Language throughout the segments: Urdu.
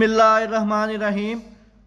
بسم اللہ الرحمن الرحیم۔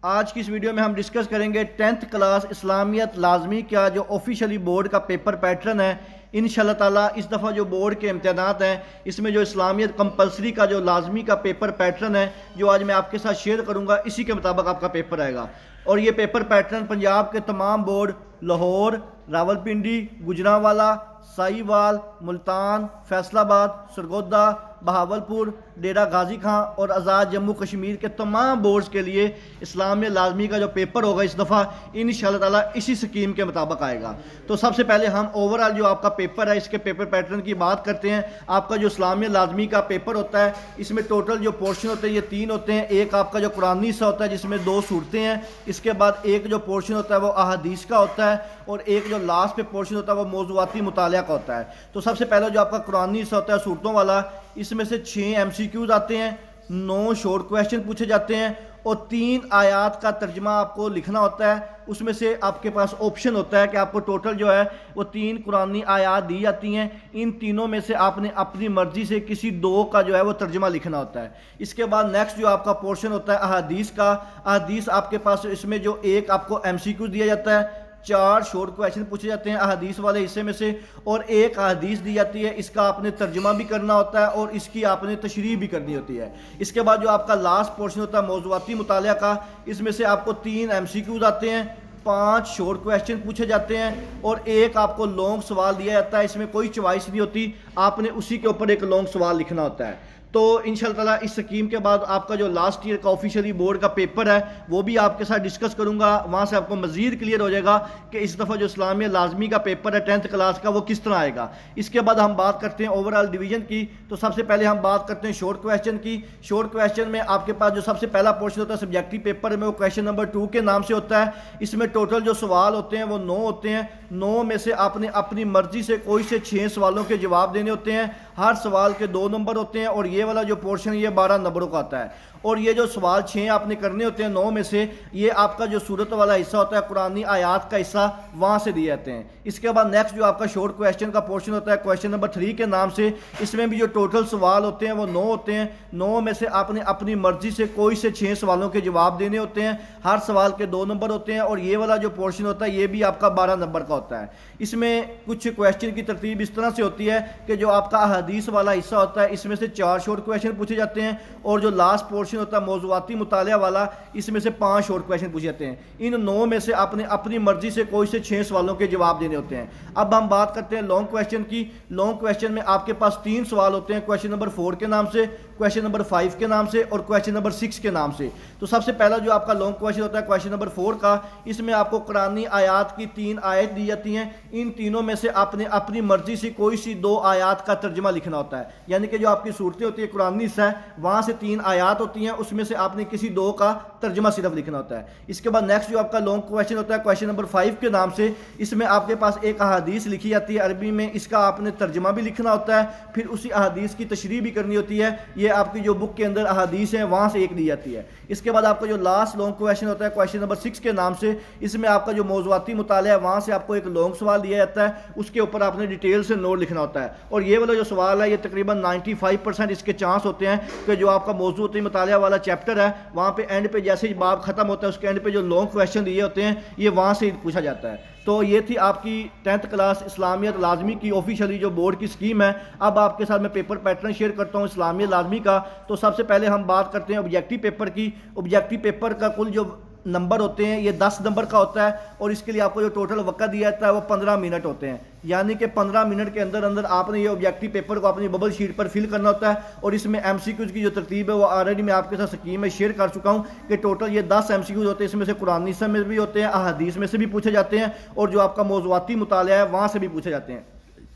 آج کی اس ویڈیو میں ہم ڈسکس کریں گے 10th کلاس اسلامیت لازمی کا جو آفیشلی بورڈ کا پیپر پیٹرن ہے۔ انشاءاللہ تعالیٰ اس دفعہ جو بورڈ کے امتحانات ہیں اس میں جو اسلامیت کمپلسری کا جو لازمی کا پیپر پیٹرن ہے جو آج میں آپ کے ساتھ شیئر کروں گا، اسی کے مطابق آپ کا پیپر آئے گا۔ اور یہ پیپر پیٹرن پنجاب کے تمام بورڈ لاہور، راولپنڈی، گجرانوالہ، ساہیوال، ملتان، فیصل آباد، سرگودا، بہاولپور، ڈیرہ غازی خان اور آزاد جموں کشمیر کے تمام بورڈز کے لیے اسلامیہ لازمی کا جو پیپر ہوگا اس دفعہ انشاءاللہ تعالیٰ اسی سکیم کے مطابق آئے گا۔ تو سب سے پہلے ہم اوورآل جو آپ کا پیپر ہے اس کے پیپر پیٹرن کی بات کرتے ہیں۔ آپ کا جو اسلامیہ لازمی کا پیپر ہوتا ہے اس میں ٹوٹل جو پورشن ہوتے ہیں یہ 3 ہوتے ہیں۔ ایک آپ کا جو قرآنی حصہ ہوتا ہے جس میں 2 صورتیں ہیں، اس کے بعد ایک جو پورشن ہوتا ہے وہ احادیث کا ہوتا ہے، اور ایک جو لاسٹ پہ پورشن ہوتا ہے وہ موضوعاتی مطالعہ کا ہوتا ہے۔ تو سب سے پہلے جو آپ کا قرآنی حصہ ہوتا ہے صورتوں والا، اس میں سے 6 MCQs آتے ہیں، 9 شارٹ کویشچن پوچھے جاتے ہیں، اور 3 آیات کا ترجمہ آپ کو لکھنا ہوتا ہے۔ اس میں سے آپ کے پاس آپشن ہوتا ہے کہ آپ کو ٹوٹل جو ہے وہ 3 قرآنی آیات دی جاتی ہیں، ان تینوں میں سے آپ نے اپنی مرضی سے کسی 2 کا جو ہے وہ ترجمہ لکھنا ہوتا ہے۔ اس کے بعد نیکسٹ جو آپ کا پورشن ہوتا ہے احادیث کا۔ احادیث آپ کے پاس اس میں جو ایک آپ کو MCQ دیا جاتا ہے، 4 شارٹ کویشچن پوچھے جاتے ہیں احادیث والے حصے میں سے، اور ایک احادیث دی جاتی ہے، اس کا آپ نے ترجمہ بھی کرنا ہوتا ہے اور اس کی آپ نے تشریح بھی کرنی ہوتی ہے۔ اس کے بعد جو آپ کا لاسٹ پورشن ہوتا ہے موضوعاتی مطالعہ کا، اس میں سے آپ کو 3 MCQs آتے ہیں، 5 شارٹ کویشچن پوچھے جاتے ہیں، اور ایک آپ کو لانگ سوال دیا جاتا ہے۔ اس میں کوئی چوائس نہیں ہوتی، آپ نے اسی کے اوپر ایک لانگ سوال لکھنا ہوتا ہے۔ تو انشاءاللہ تعالیٰ اس سکیم کے بعد آپ کا جو لاسٹ ایئر کا آفیشلی بورڈ کا پیپر ہے وہ بھی آپ کے ساتھ ڈسکس کروں گا، وہاں سے آپ کو مزید کلیئر ہو جائے گا کہ اس دفعہ جو اسلامیہ لازمی کا پیپر ہے 10th کلاس کا وہ کس طرح آئے گا۔ اس کے بعد ہم بات کرتے ہیں اوورآل ڈویژن کی۔ تو سب سے پہلے ہم بات کرتے ہیں شارٹ کویشچن کی۔ شارٹ کویشچن میں آپ کے پاس جو سب سے پہلا پورشن ہوتا ہے سبجیکٹیو پیپر میں، وہ کویشچن نمبر 2 کے نام سے ہوتا ہے۔ اس میں ٹوٹل جو سوال ہوتے ہیں وہ 9 ہوتے ہیں۔ 9 میں سے آپ نے اپنی مرضی سے کوئی سے 6 سوالوں کے جواب دینے ہوتے ہیں۔ ہر سوال کے 2 نمبر ہوتے ہیں، اور یہ والا جو پورشن یہ 12 نمبروں کا آتا ہے۔ اور یہ جو سوال 6 آپ نے کرنے ہوتے ہیں 9 میں سے، یہ آپ کا جو صورت والا حصہ ہوتا ہے قرآنی آیات کا حصہ، وہاں سے دیے جاتے ہیں۔ اس کے بعد نیکسٹ جو آپ کا شارٹ کویشچن کا پورشن ہوتا ہے کویشچن نمبر 3 کے نام سے، اس میں بھی جو ٹوٹل سوال ہوتے ہیں وہ 9 ہوتے ہیں۔ 9 میں سے آپ نے اپنی مرضی سے کوئی سے 6 سوالوں کے جواب دینے ہوتے ہیں، ہر سوال کے 2 نمبر ہوتے ہیں، اور یہ والا جو پورشن ہوتا ہے یہ بھی آپ کا 12 نمبر کا ہوتا ہے۔ اس میں کچھ کویشچن کی ترتیب اس طرح سے ہوتی ہے کہ جو آپ کا احادیث والا حصہ ہوتا ہے اس میں سے 4 شارٹ کویشچن پوچھے جاتے ہیں، اور جو لاسٹ پورشن ہوتا ہے موضوعاتی مطالعہ والا اس میں سے 5 شارٹ کویشچن پوچھے جاتے ہیں۔ ان 9 میں سے آپ نے اپنی مرضی سے کوئی سے 6 سوالوں کے جواب دینے ہوتے ہیں۔ اب ہم بات کرتے ہیں لانگ کویشچن کی۔ لانگ کویشچن میں آپ کے پاس 3 سوال ہوتے ہیں، کویشچن نمبر 4 کے نام سے، کویشچن نمبر 5 کے نام سے، اور کویشچن نمبر 6 کے نام سے۔ تو سب سے پہلا جو آپ کا لانگ کویشچن ہوتا ہے کویشچن نمبر 4 کا، اس میں آپ کو قرآنی آیات کی 3 آیت دی جاتی ہیں۔ ان تینوں میں سے آپ نے اپنی مرضی سے کوئی سی 2 آیات کا ترجمہ لکھنا ہوتا ہے، یعنی کہ جو آپ کی صورتیں ہوتی ہیں قرآنی حصہ ہے وہاں سے 3 آیات ہوتی ہیں، اس میں سے آپ نے کسی 2 کا ترجمہ صرف لکھنا ہوتا ہے۔ اس کے بعد نیکسٹ جو آپ کا لانگ کویشچن ہوتا ہے کویشچن نمبر 5 کے نام سے، اس میں آپ کے پاس ایک احادیث لکھی جاتی ہے عربی میں، اس کا آپ نے ترجمہ بھی لکھنا ہوتا ہے، پھر اسی احادیث کی تشریح بھی کرنی ہوتی ہے۔ یہ آپ کی جو بک کے اندر احادیث ہیں وہاں سے ایک دی جاتی ہے۔ اس کے بعد آپ کا جو لاسٹ لانگ کویشچن ہوتا ہے کویشچن نمبر 6 کے نام سے، اس میں آپ کا جو موضوعاتی مطالعہ ہے وہاں سے آپ کو ایک لانگ سوال دیا جاتا ہے، اس کے اوپر آپ نے ڈیٹیل سے نوٹ لکھنا ہوتا ہے۔ اور یہ والا جو سوال ہے یہ تقریباً 95% اس کے چانس ہوتے ہیں کہ جو آپ کا موضوعاتی مطالعہ والا چیپٹر ہے وہاں پہ اینڈ پہ جیسے ہی باب ختم ہوتا ہے اس کے اینڈ پہ جو لانگ کویشچن دیے ہوتے ہیں یہ وہاں سے پوچھا جاتا ہے۔ تو یہ تھی آپ کی 10th کلاس اسلامیت لازمی کی آفیشلی جو بورڈ کی سکیم ہے۔ اب آپ کے ساتھ میں پیپر پیٹرن شیئر کرتا ہوں اسلامیت لازمی کا۔ تو سب سے پہلے ہم بات کرتے ہیں آبجیکٹیو پیپر کی۔ آبجیکٹیو پیپر کا کل جو نمبر ہوتے ہیں یہ 10 نمبر کا ہوتا ہے، اور اس کے لیے آپ کو جو ٹوٹل وقت دیا جاتا ہے وہ 15 منٹ ہوتے ہیں، یعنی کہ 15 منٹ کے اندر اندر آپ نے یہ آبجیکٹیو پیپر کو اپنی ببل شیٹ پر فل کرنا ہوتا ہے۔ اور اس میں MCQs کی جو ترتیب ہے وہ آلریڈی میں آپ کے ساتھ سکیم میں شیئر کر چکا ہوں کہ ٹوٹل یہ 10 MCQs ہوتے ہیں، اس میں سے قرآنی حصہ میں بھی ہوتے ہیں، احادیث میں سے بھی پوچھے جاتے ہیں، اور جو آپ کا موضوعاتی مطالعہ ہے وہاں سے بھی پوچھے جاتے ہیں۔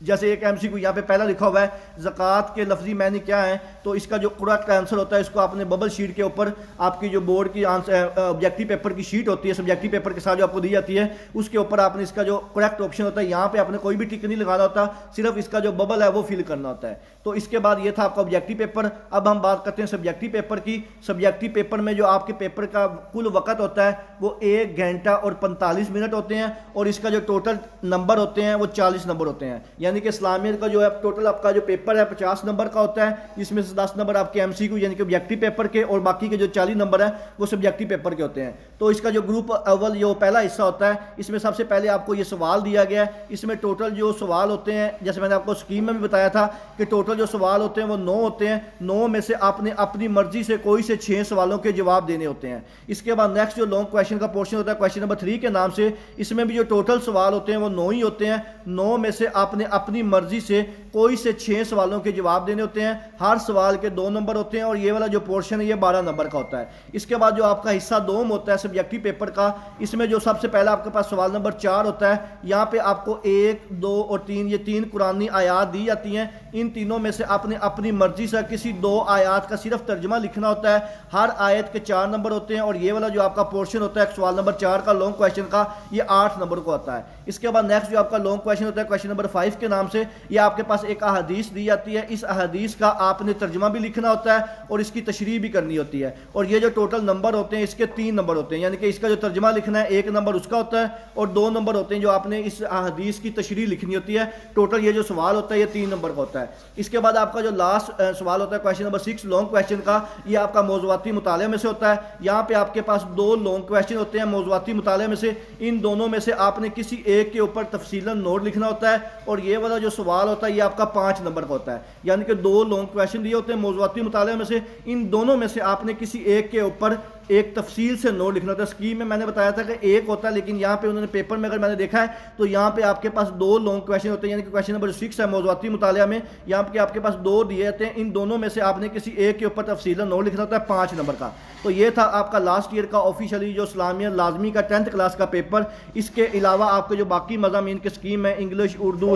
جیسے ایک MCQ یہاں پہ پہلا لکھا ہوا ہے زکوٰۃ کے لفظی معنی کیا ہے، تو اس کا جو کریکٹ آنسر ہوتا ہے اس کو آپ نے ببل شیٹ کے اوپر آپ کی جو بورڈ کی آبجیکٹیو پیپر کی شیٹ ہوتی ہے سبجیکٹیو پیپر کے ساتھ جو آپ کو دی جاتی ہے اس کے اوپر آپ نے اس کا جو کریکٹ آپشن ہوتا ہے یہاں پہ آپ نے کوئی بھی ٹک نہیں لگانا ہوتا، صرف اس کا جو ببل ہے وہ فل کرنا ہوتا ہے۔ تو اس کے بعد یہ تھا آپ کا آبجیکٹیو پیپر۔ اب ہم بات کرتے ہیں سبجیکٹیو پیپر کی۔ سبجیکٹیو پیپر میں جو آپ کے پیپر کا کل وقت ہوتا ہے وہ 1 گھنٹہ اور 45 منٹ ہوتے ہیں، اور اس کا جو ٹوٹل نمبر ہوتے ہیں وہ 40 نمبر ہوتے ہیں، یعنی کہ اسلامیت کا جو ہے ٹوٹل آپ کا جو پیپر ہے 50 نمبر کا ہوتا ہے، جس میں سے 10 نمبر آپ کے MCQ یعنی کہ آبجیکٹیو پیپر کے، اور باقی کے جو 40 نمبر ہیں وہ سبجیکٹیو پیپر کے ہوتے ہیں۔ تو اس کا جو گروپ اول جو پہلا حصہ ہوتا ہے، اس میں سب سے پہلے آپ کو یہ سوال دیا گیا ہے۔ اس میں ٹوٹل جو سوال ہوتے ہیں، جیسے میں نے آپ کو اسکیم میں بھی بتایا تھا کہ ٹوٹل جو سوال ہوتے ہیں وہ 9 ہوتے ہیں۔ 9 میں سے آپ نے اپنی مرضی سے کوئی سے 6 سوالوں کے جواب دینے ہوتے ہیں۔ اس کے بعد نیکسٹ جو لانگ کویشچن کا پورشن ہوتا ہے کویشچن نمبر 3 کے نام سے، اس میں بھی جو ٹوٹل سوال ہوتے ہیں وہ 9 ہی ہوتے ہیں۔ 9 میں سے آپ نے اپنی مرضی سے کوئی سے 6 سوالوں کے جواب دینے ہوتے ہیں۔ ہر سوال کے 2 نمبر ہوتے ہیں، اور یہ والا جو پورشن ہے یہ 12 نمبر کا ہوتا ہے۔ اس کے بعد جو آپ کا حصہ دوم ہوتا ہے سبجیکٹیو پیپر کا، اس میں جو سب سے پہلا آپ کے پاس سوال نمبر 4 ہوتا ہے۔ یہاں پہ آپ کو 1، 2 اور 3 یہ 3 قرآنی آیات دی جاتی ہیں۔ ان تینوں میں سے آپ نے اپنی مرضی سے کسی 2 آیات کا صرف ترجمہ لکھنا ہوتا ہے۔ ہر آیت کے 4 نمبر ہوتے ہیں، اور یہ والا جو آپ کا پورشن ہوتا ہے سوال نمبر 4 کا لانگ کویشچن کا، یہ 8 نمبر کو ہوتا ہے۔ اس کے بعد نیکسٹ جو آپ کا لانگ کویشچن ہوتا ہے کویشچن نمبر 5 کے نام سے، یہ آپ کے پاس ایک احادیث دی جاتی ہے۔ اس احادیث کا آپ نے ترجمہ بھی لکھنا ہوتا ہے اور اس کی تشریح بھی کرنی ہوتی ہے، اور یہ جو ٹوٹل نمبر ہوتے ہیں اس کے 3 نمبر ہوتے ہیں، یعنی کہ اس کا جو ترجمہ لکھنا ہے 1 نمبر اس کا ہوتا ہے، اور 2 نمبر ہوتے ہیں جو آپ نے اس احادیث کی تشریح لکھنی ہوتی ہے۔ ٹوٹل یہ جو سوال ہوتا ہے یہ 3 نمبر کا ہوتا ہے۔ اس کے بعد آپ کا جو لاسٹ سوال ہوتا ہے کویشچن نمبر 6 لانگ کویشچن کا، یہ آپ کا موضوعاتی مطالعہ میں سے ہوتا ہے۔ یہاں پہ آپ کے پاس 2 لانگ کویشچن ہوتے ہیں موضوعاتی مطالعہ میں سے۔ ان دونوں میں سے آپ نے کسی ایک کے اوپر تفصیلاً نوٹ لکھنا ہوتا ہے، اور یہ والا جو سوال ہوتا ہے یہ آپ کا 5 نمبر کا ہوتا ہے، یعنی کہ 2 لانگ کویشچن دیے ہوتے ہیں موضوعاتی مطالعہ میں سے۔ ان دونوں میں سے آپ نے کسی ایک کے اوپر ایک تفصیل سے نوٹ لکھنا ہوتا ہے۔ اسکیم میں نے بتایا تھا کہ ایک ہوتا ہے، لیکن یہاں پہ انہوں نے پیپر میں اگر میں نے دیکھا ہے تو یہاں پہ آپ کے پاس 2 لانگ کویشچن ہوتے ہیں، یعنی کہ کویشچن نمبر 6 ہے موضوعاتی مطالعہ میں، یہاں پہ آپ کے پاس 2 دیے ہوتے ہیں۔ ان دونوں میں سے آپ نے کسی ایک کے اوپر تفصیل نوٹ لکھنا ہوتا ہے 5 نمبر کا۔ تو یہ تھا آپ کا لاسٹ ایئر کا آفیشلی جو اسلامیہ لازمی کا 10th کلاس کا پیپر۔ اس کے علاوہ آپ کے جو باقی مضامین کے اسکیم ہے English, Urdu,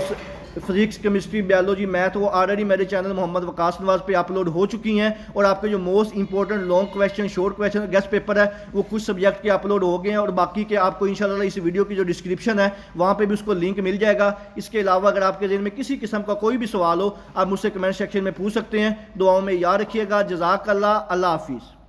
physics, chemistry, biology, math, وہ آلریڈی میرے چینل محمد وقاص نواز پہ اپلوڈ ہو چکی ہیں، اور آپ کے جو most important long question, short question, guest paper ہے وہ کچھ سبجیکٹ کے اپلوڈ ہو گئے ہیں، اور باقی کے آپ کو انشاءاللہ اس ویڈیو کی جو ڈسکرپشن ہے وہاں پہ بھی اس کو لنک مل جائے گا۔ اس کے علاوہ اگر آپ کے ذہن میں کسی قسم کا کوئی بھی سوال ہو آپ مجھ سے کمنٹ سیکشن میں پوچھ سکتے ہیں۔ دعاؤں میں یاد رکھیے گا۔ جزاک اللہ، اللہ حافظ۔